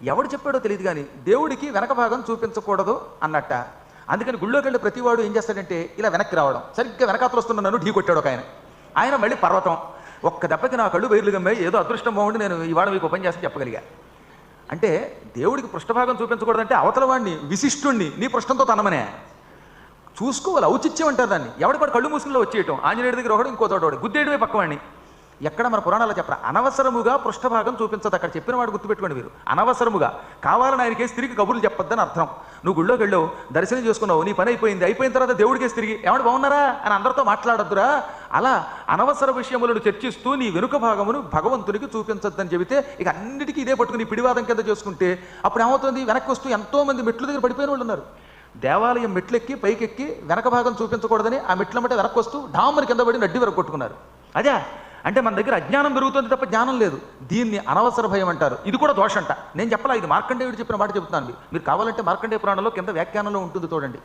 ఎవడు చెప్పాడో తెలియదు కానీ దేవుడికి వెనక భాగం చూపించకూడదు అన్నట్ట. అందుకని గుళ్ళోకి వెళ్ళి ప్రతివాడు ఏం చేస్తాడంటే ఇలా వెనక్కి రావడం. సరిగ్గా వెనకాతలు వస్తున్న నన్ను ఢీ కొట్టాడు ఒక ఆయన. ఆయన మళ్ళీ పర్వతం. ఒక్క దెబ్బకి నా కళ్ళు బయర్లు గమ్మాయి. ఏదో అదృష్టం బాగుండి నేను ఇవాళ మీకు ఓపెన్ చేసి చెప్పగలిగా. అంటే దేవుడికి పృష్ఠభాగం చూపించకూడదంటే అవతల వాడిని విశిష్టుణ్ణి నీ పృష్ఠంతో తనమనే చూసుకోవాలి. ఔచిత్యం అంటారు దాన్ని. ఎవడి కూడా కళ్ళు మూసుకుల్లో వచ్చేయటం. ఆంజనేయుడి దగ్గర ఒకడు, ఇంకో తోడు గుద్దేయడమే పక్కవాడిని. ఎక్కడ మన పురాణాల్లో చెప్పరా అనవసరముగా పృష్ఠభాగం చూపించదు. అక్కడ చెప్పిన వాడు గుర్తుపెట్టుకోండి మీరు. అనవసరముగా కావాలని ఆయనకేసి తిరిగి కబుర్లు చెప్పొద్దని అర్థం. నువ్వు గుళ్ళోకి వెళ్ళావు, దర్శనం చేసుకున్నావు, నీ పని అయిపోయింది. అయిపోయిన తర్వాత దేవుడికేసి తిరిగి ఏమంటే బాగున్నారా అని అందరితో మాట్లాడొద్దురా. అలా అనవసర విషయములను చర్చిస్తూ నీ వెనుక భాగమును భగవంతునికి చూపించొద్దని చెబితే ఇక అన్నిటికీ ఇదే పట్టుకుని పిడివాదం కింద చేసుకుంటే అప్పుడు ఏమవుతుంది? వెనక్కి వస్తూ ఎంతోమంది మెట్ల దగ్గర పడిపోయిన వాళ్ళు ఉన్నారు. దేవాలయం మెట్లెక్కి పైకెక్కి వెనక భాగం చూపించకూడదని ఆ మెట్ల మట్టే వెనక్కి వస్తూ డామ్మని కింద పడి నడ్డి వరకు కొట్టుకున్నారు. అదే అంటే మన దగ్గర అజ్ఞానం పెరుగుతుంది తప్ప జ్ఞానం లేదు. దీన్ని అనవసర భయం అంటారు. ఇది కూడా దోషంట. నేను చెప్పలా, ఇది మార్కండేయుడు చెప్పిన మాట చెబుతున్నాను. మీరు కావాలంటే మార్కండేయ పురాణంలో కింద వ్యాఖ్యానంలో ఉంటుంది చూడండి.